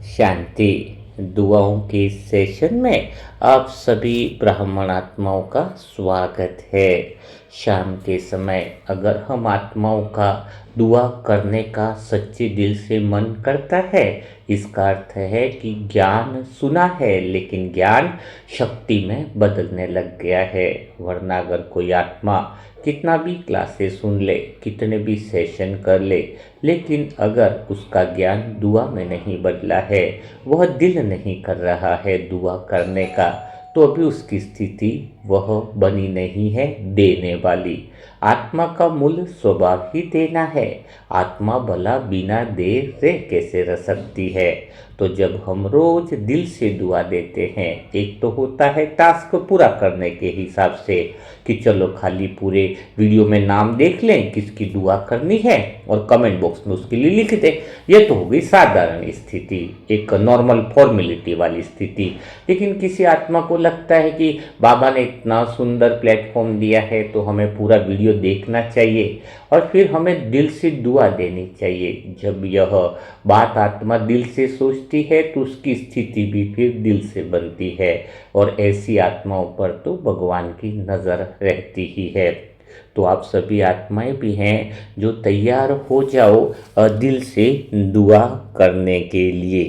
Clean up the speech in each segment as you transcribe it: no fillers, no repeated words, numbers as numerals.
शांति। दुआओं के सेशन में आप सभी ब्राह्मण आत्माओं का स्वागत है। शाम के समय अगर हम आत्माओं का दुआ करने का सच्चे दिल से मन करता है, इसका अर्थ है कि ज्ञान सुना है लेकिन ज्ञान शक्ति में बदलने लग गया है। वरना अगर कोई आत्मा कितना भी क्लासेस सुन ले, कितने भी सेशन कर ले, लेकिन अगर उसका ज्ञान दुआ में नहीं बदला है, वह दिल नहीं कर रहा है दुआ करने का, तो अभी उसकी स्थिति वह बनी नहीं है देने वाली। आत्मा का मूल स्वभाव ही देना है। आत्मा भला बिना दे से कैसे रह सकती है। तो जब हम रोज दिल से दुआ देते हैं, एक तो होता है टास्क पूरा करने के हिसाब से कि चलो खाली पूरे वीडियो में नाम देख लें किसकी दुआ करनी है और कमेंट बॉक्स में उसके लिए लिख दें। ये तो हो गई साधारण स्थिति, एक नॉर्मल फॉर्मेलिटी वाली स्थिति। लेकिन किसी आत्मा को लगता है कि बाबा ने इतना सुंदर प्लेटफॉर्म दिया है तो हमें पूरा वीडियो देखना चाहिए और फिर हमें दिल से दुआ देनी चाहिए। जब यह बात आत्मा दिल से सोचती है तो उसकी स्थिति भी फिर दिल से बनती है और ऐसी आत्माओं पर तो भगवान की नज़र रहती ही है। तो आप सभी आत्माएं भी हैं जो तैयार हो जाओ दिल से दुआ करने के लिए।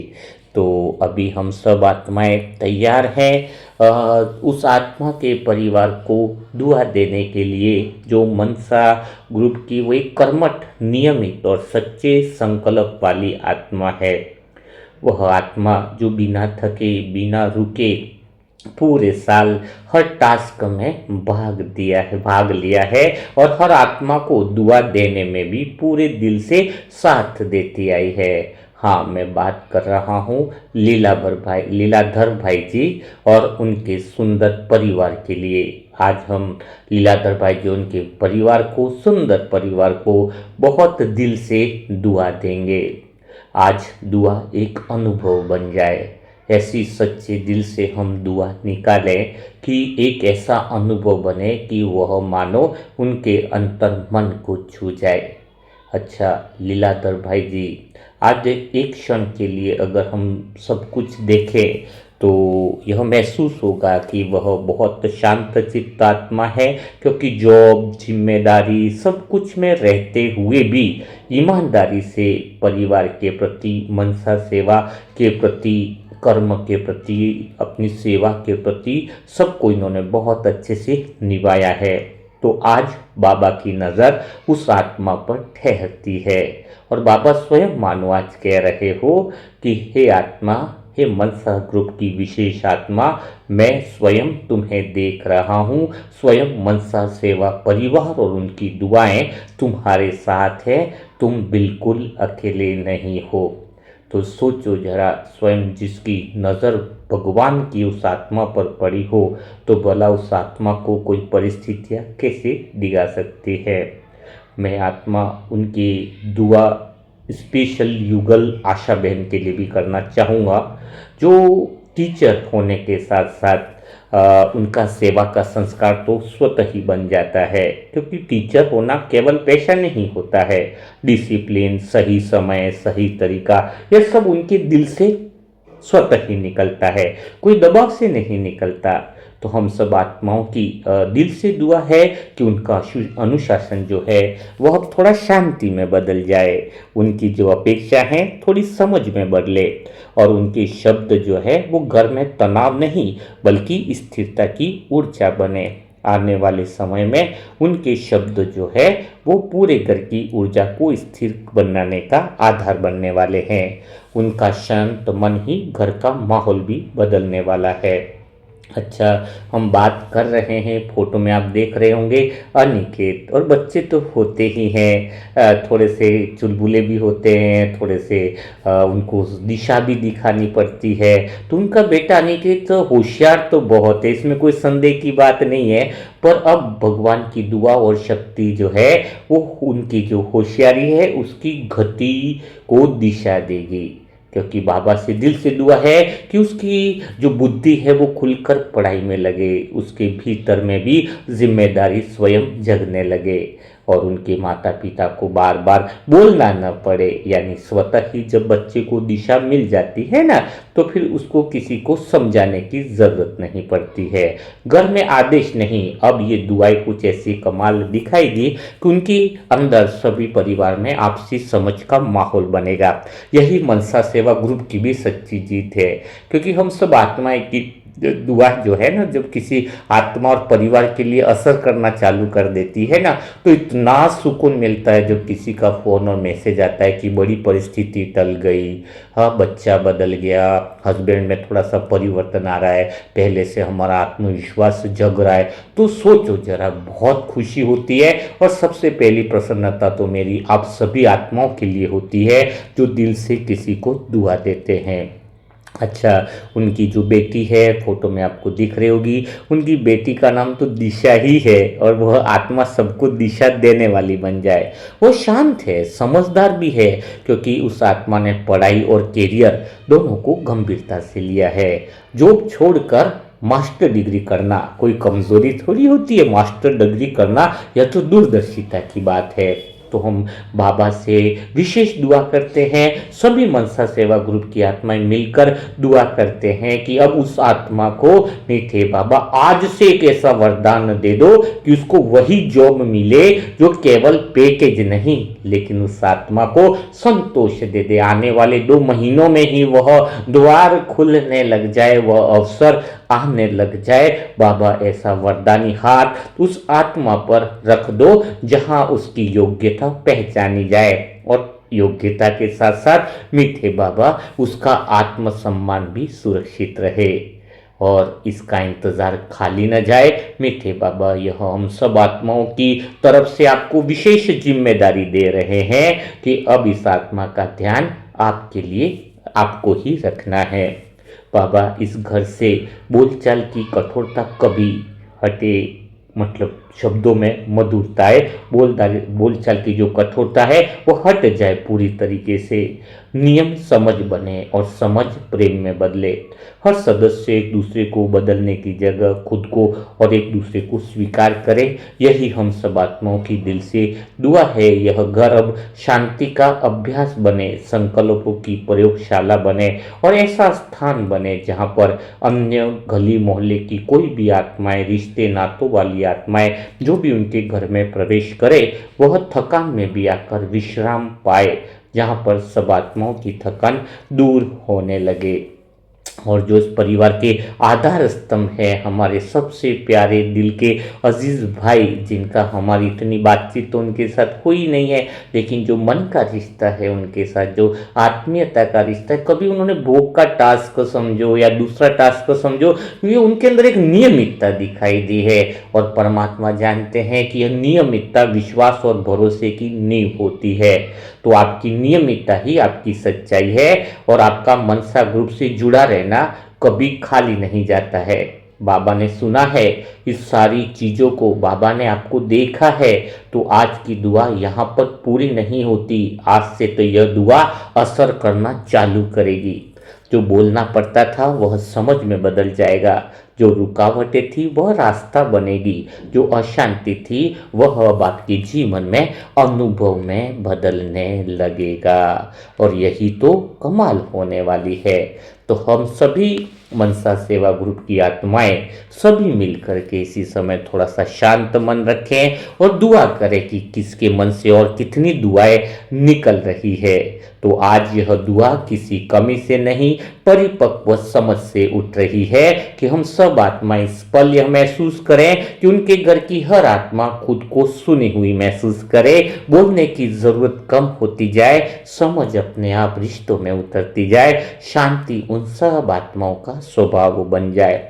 तो अभी हम सब आत्माएं तैयार हैं उस आत्मा के परिवार को दुआ देने के लिए जो मनसा ग्रुप की वही कर्मठ, नियमित और सच्चे संकल्प वाली आत्मा है। वह आत्मा जो बिना थके, बिना रुके पूरे साल हर टास्क में भाग लिया है और हर आत्मा को दुआ देने में भी पूरे दिल से साथ देती आई है। हाँ, मैं बात कर रहा हूँ लीलाधर भाई जी और उनके सुंदर परिवार के लिए। आज हम लीलाधर भाई जी उनके परिवार को, सुंदर परिवार को बहुत दिल से दुआ देंगे। आज दुआ एक अनुभव बन जाए, ऐसी सच्चे दिल से हम दुआ निकालें कि एक ऐसा अनुभव बने कि वह मानो उनके अंतर मन को छू जाए। अच्छा लीलाधर भाई जी, आज एक क्षण के लिए अगर हम सब कुछ देखें तो यह महसूस होगा कि वह बहुत शांत चित्त आत्मा है, क्योंकि जॉब, जिम्मेदारी सब कुछ में रहते हुए भी ईमानदारी से परिवार के प्रति, मनसा सेवा के प्रति, कर्म के प्रति, अपनी सेवा के प्रति सबको इन्होंने बहुत अच्छे से निभाया है। तो आज बाबा की नज़र उस आत्मा पर ठहरती है और बाबा स्वयं मानो आज कह रहे हो कि हे आत्मा, हे मनसा ग्रुप की विशेष आत्मा, मैं स्वयं तुम्हें देख रहा हूँ। स्वयं मनसा सेवा परिवार और उनकी दुआएं तुम्हारे साथ है, तुम बिल्कुल अकेले नहीं हो। तो सोचो जरा, स्वयं जिसकी नज़र भगवान की उस आत्मा पर पड़ी हो तो भला उस आत्मा को कोई परिस्थितियाँ कैसे दिखा सकती है। मैं आत्मा उनकी दुआ स्पेशल युगल आशा बहन के लिए भी करना चाहूँगा, जो टीचर होने के साथ साथ उनका सेवा का संस्कार तो स्वतः ही बन जाता है, क्योंकि टीचर होना केवल पेशा नहीं होता है। डिसिप्लिन, सही समय, सही तरीका, यह सब उनके दिल से स्वतः ही निकलता है, कोई दबाव से नहीं निकलता। तो हम सब आत्माओं की दिल से दुआ है कि उनका अनुशासन जो है वह अब थोड़ा शांति में बदल जाए, उनकी जो अपेक्षा है थोड़ी समझ में बदले और उनके शब्द जो है वो घर में तनाव नहीं बल्कि स्थिरता की ऊर्जा बने। आने वाले समय में उनके शब्द जो है वो पूरे घर की ऊर्जा को स्थिर बनाने का आधार बनने वाले हैं। उनका शांत मन ही घर का माहौल भी बदलने वाला है। अच्छा, हम बात कर रहे हैं, फोटो में आप देख रहे होंगे अनिकेत, और बच्चे तो होते ही हैं, थोड़े से चुलबुले भी होते हैं, थोड़े से उनको दिशा भी दिखानी पड़ती है। तो उनका बेटा अनिकेत होशियार तो बहुत है, इसमें कोई संदेह की बात नहीं है, पर अब भगवान की दुआ और शक्ति जो है वो उनकी जो होशियारी है उसकी गति को दिशा देगी। क्योंकि बाबा से दिल से दुआ है कि उसकी जो बुद्धि है वो खुलकर पढ़ाई में लगे, उसके भीतर में भी जिम्मेदारी स्वयं जगने लगे। और उनके माता पिता को बार बार बोलना न पड़े, यानी स्वतः ही जब बच्चे को दिशा मिल जाती है ना, तो फिर उसको किसी को समझाने की ज़रूरत नहीं पड़ती है। घर में आदेश नहीं, अब ये दुआएं कुछ ऐसी कमाल दिखाई दी कि उनकी अंदर सभी परिवार में आपसी समझ का माहौल बनेगा। यही मनसा सेवा ग्रुप की भी सच्ची जीत है, क्योंकि हम सब आत्माएं की दुआ जो है ना, जब किसी आत्मा और परिवार के लिए असर करना चालू कर देती है ना, तो इतना सुकून मिलता है जब किसी का फ़ोन और मैसेज आता है कि बड़ी परिस्थिति टल गई, हाँ बच्चा बदल गया, हस्बैंड में थोड़ा सा परिवर्तन आ रहा है, पहले से हमारा आत्मविश्वास जग रहा है। तो सोचो जरा, बहुत खुशी होती है। और सबसे पहली प्रसन्नता तो मेरी आप सभी आत्माओं के लिए होती है जो दिल से किसी को दुआ देते हैं। अच्छा, उनकी जो बेटी है फोटो में आपको दिख रही होगी, उनकी बेटी का नाम तो दिशा ही है, और वह आत्मा सबको दिशा देने वाली बन जाए। वो शांत है, समझदार भी है, क्योंकि उस आत्मा ने पढ़ाई और कैरियर दोनों को गंभीरता से लिया है। जॉब छोड़कर मास्टर डिग्री करना कोई कमजोरी थोड़ी होती है। मास्टर डिग्री करना यह तो दूरदर्शिता की बात है। तो हम बाबा से विशेष दुआ करते हैं, सभी मनसा सेवा ग्रुप की आत्माएं मिलकर दुआ करते हैं कि अब उस आत्मा को मीठे बाबा आज से एक ऐसा वरदान दे दो कि उसको वही जॉब मिले जो केवल पैकेज नहीं, लेकिन उस आत्मा को संतोष दे दे। आने वाले 2 महीनों में ही वह द्वार खुलने लग जाए, वह अवसर आने लग जाए। बाबा ऐसा वरदानी हाथ उस आत्मा पर रख दो जहां उसकी योग्यता पहचानी जाए, और योग्यता के साथ साथ मीठे बाबा उसका आत्मसम्मान भी सुरक्षित रहे और इसका इंतजार खाली न जाए। मीठे बाबा यह हम सब आत्माओं की तरफ से आपको विशेष जिम्मेदारी दे रहे हैं कि अब इस आत्मा का ध्यान आपके लिए आपको ही रखना है। बाबा इस घर से बोलचाल की कठोरता कभी हटे, मतलब शब्दों में मधुरता है, बोलचाल की जो कठोरता है वो हट जाए पूरी तरीके से। नियम समझ बने और समझ प्रेम में बदले। हर सदस्य एक दूसरे को बदलने की जगह खुद को और एक दूसरे को स्वीकार करे। यही हम सब आत्माओं की दिल से दुआ है। यह घर अब शांति का अभ्यास बने, संकल्पों की प्रयोगशाला बने और ऐसा स्थान बने जहाँ पर अन्य गली मोहल्ले की कोई भी आत्माएं, रिश्ते नातों वाली आत्माएं जो भी उनके घर में प्रवेश करे, वह थकान में भी आकर विश्राम पाए, जहाँ पर सब आत्माओं की थकान दूर होने लगे। और जो इस परिवार के आधार स्तंभ है, हमारे सबसे प्यारे दिल के अजीज भाई, जिनका हमारी इतनी बातचीत तो उनके साथ हुई नहीं है, लेकिन जो मन का रिश्ता है उनके साथ, जो आत्मीयता का रिश्ता है, कभी उन्होंने भोग का टास्क समझो या दूसरा टास्क समझो, ये उनके अंदर एक नियमितता दिखाई दी है। और परमात्मा जानते हैं कि यह नियमितता विश्वास और भरोसे की नींव होती है। तो आपकी नियमितता ही आपकी सच्चाई है और आपका मनसा ग्रुप से जुड़ा रहना कभी खाली नहीं जाता है। बाबा ने सुना है इस सारी चीज़ों को, बाबा ने आपको देखा है। तो आज की दुआ यहाँ पर पूरी नहीं होती, आज से तो यह दुआ असर करना चालू करेगी। जो बोलना पड़ता था वह समझ में बदल जाएगा, जो रुकावटें थी वह रास्ता बनेगी, जो अशांति थी वह अब आपके जीवन में अनुभव में बदलने लगेगा। और यही तो कमाल होने वाली है। तो हम सभी मनसा सेवा ग्रुप की आत्माएं सभी मिलकर के इसी समय थोड़ा सा शांत मन रखें और दुआ करें कि किसके मन से और कितनी दुआएं निकल रही है। तो आज यह दुआ किसी कमी से नहीं, परिपक्व समझ से उठ रही है कि हम सब आत्माएं इस पल यह महसूस करें कि उनके घर की हर आत्मा खुद को सुनी हुई महसूस करे, बोलने की जरूरत कम होती जाए, समझ अपने आप रिश्तों में उतरती जाए, शांति उन सब आत्माओं का स्वभाव बन जाए।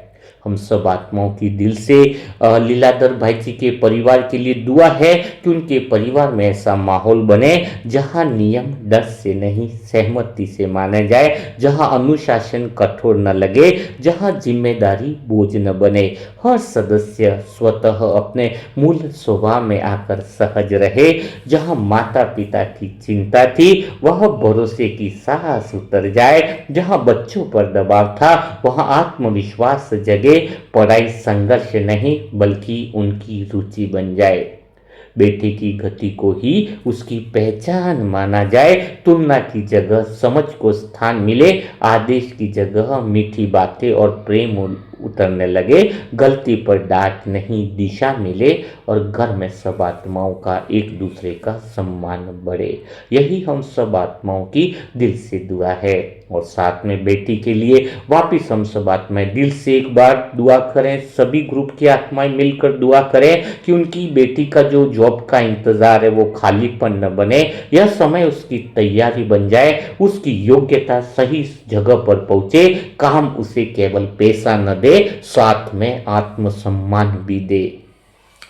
हम सब आत्माओं की दिल से लीलाधर भाई जी के परिवार के लिए दुआ है कि उनके परिवार में ऐसा माहौल बने जहां नियम डर से नहीं सहमति से माने जाए, जहां अनुशासन कठोर न लगे, जहां जिम्मेदारी बोझ न बने, हर सदस्य स्वतः अपने मूल स्वभाव में आकर सहज रहे, जहां माता पिता की चिंता थी वह भरोसे की सांस उतर जाए, जहां बच्चों पर दबाव था वहां आत्मविश्वास जगे, पढ़ाई संघर्ष नहीं बल्कि उनकी रुचि बन जाए। बेटे की गति को ही उसकी पहचान माना जाए, तुलना की जगह समझ को स्थान मिले, आदेश की जगह मीठी बातें और प्रेम उतरने लगे, गलती पर डांट नहीं दिशा मिले और घर में सब आत्माओं का एक दूसरे का सम्मान बढ़े। यही हम सब आत्माओं की दिल से दुआ है। और साथ में बेटी के लिए वापिस हम सब आत्माएं दिल से एक बार दुआ करें, सभी ग्रुप की आत्माएं मिलकर दुआ करें कि उनकी बेटी का जो जॉब का इंतजार है वो खालीपन न बने, यह समय उसकी तैयारी बन जाए, उसकी योग्यता सही जगह पर पहुंचे, काम उसे केवल पैसा न दे, साथ में आत्मसम्मान भी दे।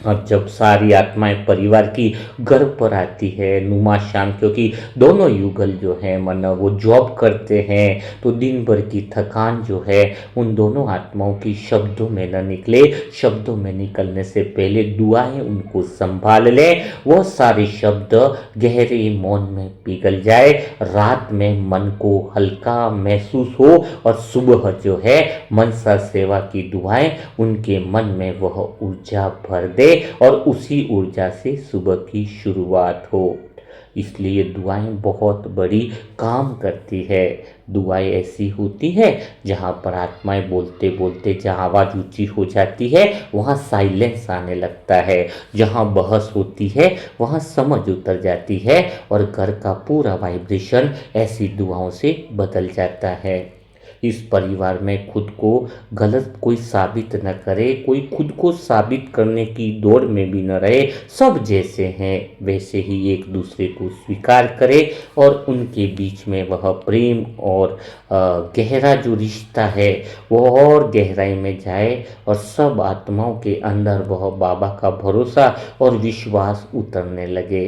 और जब सारी आत्माएं परिवार की घर पर आती है नुमा शाम, क्योंकि दोनों युगल जो है मन वो जॉब करते हैं, तो दिन भर की थकान जो है उन दोनों आत्माओं की शब्दों में न निकले, शब्दों में निकलने से पहले दुआएं उनको संभाल लें, वो सारे शब्द गहरे मौन में पिघल जाए, रात में मन को हल्का महसूस हो और सुबह जो है मनसा सेवा की दुआएं उनके मन में वह ऊर्जा भर दे और उसी ऊर्जा से सुबह की शुरुआत हो। इसलिए दुआएं बहुत बड़ी काम करती है। दुआएं ऐसी होती है जहाँ पर आत्माएं बोलते बोलते जहाँ आवाज़ ऊंची हो जाती है वहाँ साइलेंस आने लगता है, जहाँ बहस होती है वहाँ समझ उतर जाती है और घर का पूरा वाइब्रेशन ऐसी दुआओं से बदल जाता है। इस परिवार में खुद को गलत कोई साबित न करे, कोई खुद को साबित करने की दौड़ में भी न रहे, सब जैसे हैं वैसे ही एक दूसरे को स्वीकार करे और उनके बीच में वह प्रेम और गहरा जो रिश्ता है वह और गहराई में जाए और सब आत्माओं के अंदर वह बाबा का भरोसा और विश्वास उतरने लगे।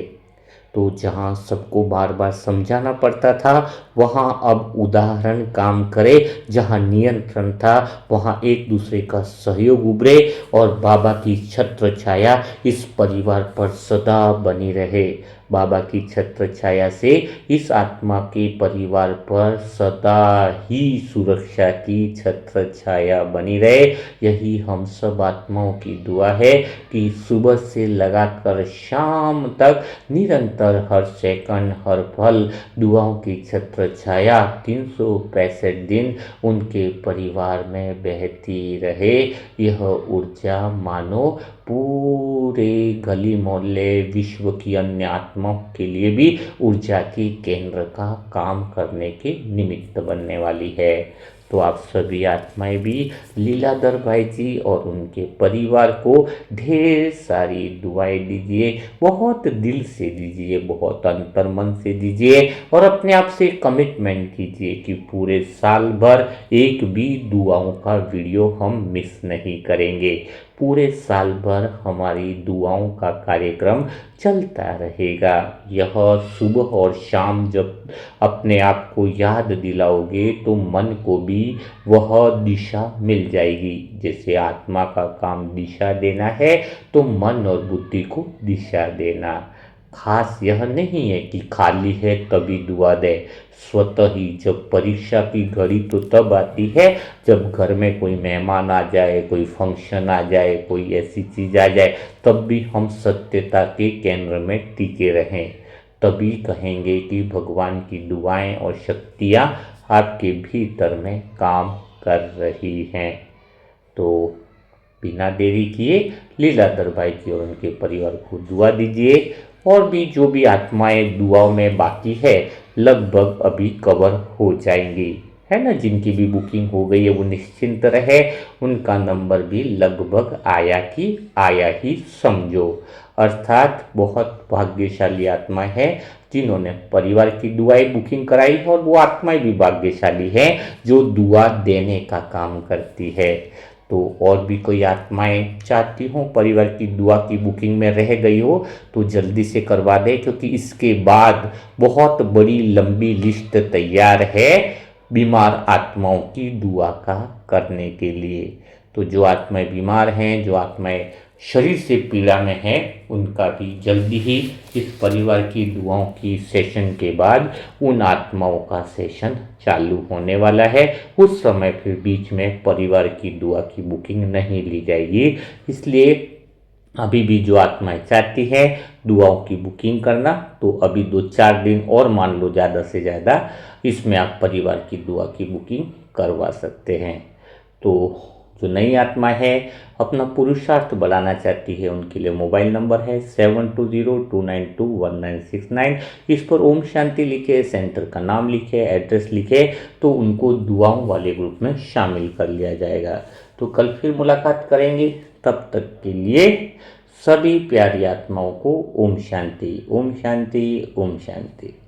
तो जहाँ सबको बार बार समझाना पड़ता था वहाँ अब उदाहरण काम करे, जहाँ नियंत्रण था वहाँ एक दूसरे का सहयोग उभरे और बाबा की छत्र छाया इस परिवार पर सदा बनी रहे। बाबा की छत्र छाया से इस आत्मा के परिवार पर सदा ही सुरक्षा की छत्र छाया बनी रहे। यही हम सब आत्माओं की दुआ है कि सुबह से लगाकर शाम तक निरंतर हर सेकंड हर पल दुआओं की छत्र छाया 365 दिन उनके परिवार में बहती रहे। यह ऊर्जा मानो पूरे गली मोहल्ले विश्व की अन्य आत्माओं के लिए भी ऊर्जा की केंद्र का काम करने के निमित्त बनने वाली है। तो आप सभी आत्माएं भी लीलाधर भाई जी और उनके परिवार को ढेर सारी दुआएं दीजिए, बहुत दिल से दीजिए, बहुत अंतर मन से दीजिए और अपने आप से कमिटमेंट कीजिए कि पूरे साल भर एक भी दुआओं का वीडियो हम मिस नहीं करेंगे। पूरे साल भर हमारी दुआओं का कार्यक्रम चलता रहेगा। यह सुबह और शाम जब अपने आप को याद दिलाओगे तो मन को भी वह दिशा मिल जाएगी। जैसे आत्मा का काम दिशा देना है तो मन और बुद्धि को दिशा देना। खास यह नहीं है कि खाली है तभी दुआ दे, स्वतः ही जब परीक्षा की घड़ी तो तब आती है जब घर में कोई मेहमान आ जाए, कोई फंक्शन आ जाए, कोई ऐसी चीज़ आ जाए, तब भी हम सत्यता के केंद्र में टिके रहें। तभी कहेंगे कि भगवान की दुआएं और शक्तियाँ आपके भीतर में काम कर रही हैं। तो बिना देरी किए लीलाधर भाई जी और उनके परिवार को दुआ दीजिए। और भी जो भी आत्माएं दुआओं में बाकी है लगभग अभी कवर हो जाएंगी, है ना। जिनकी भी बुकिंग हो गई है वो निश्चिंत रहे, उनका नंबर भी लगभग आया ही समझो। अर्थात बहुत भाग्यशाली आत्मा है जिन्होंने परिवार की दुआएं बुकिंग कराई है और वो आत्माएं भी भाग्यशाली है जो दुआ देने का काम करती है। तो और भी कोई आत्माएं चाहती हो परिवार की दुआ की बुकिंग में रह गई हो तो जल्दी से करवा दें, क्योंकि इसके बाद बहुत बड़ी लंबी लिस्ट तैयार है बीमार आत्माओं की दुआ का करने के लिए। तो जो आत्माएं बीमार हैं, जो आत्माएं शरीर से पीड़ा में हैं, उनका भी जल्दी ही इस परिवार की दुआओं की सेशन के बाद उन आत्माओं का सेशन चालू होने वाला है। उस समय फिर बीच में परिवार की दुआ की बुकिंग नहीं ली जाएगी। इसलिए अभी भी जो आत्माएं चाहती है दुआओं की बुकिंग करना, तो अभी 2-4 दिन और मान लो, ज़्यादा से ज़्यादा इसमें आप परिवार की दुआ की बुकिंग करवा सकते हैं। तो जो नई आत्मा है अपना पुरुषार्थ बढ़ाना चाहती है, उनके लिए मोबाइल नंबर है 7202921969। इस पर ओम शांति लिखे, सेंटर का नाम लिखे, एड्रेस लिखे, तो उनको दुआओं वाले ग्रुप में शामिल कर लिया जाएगा। तो कल फिर मुलाकात करेंगे, तब तक के लिए सभी प्यारी आत्माओं को ओम शांति, ओम शांति, ओम शांति।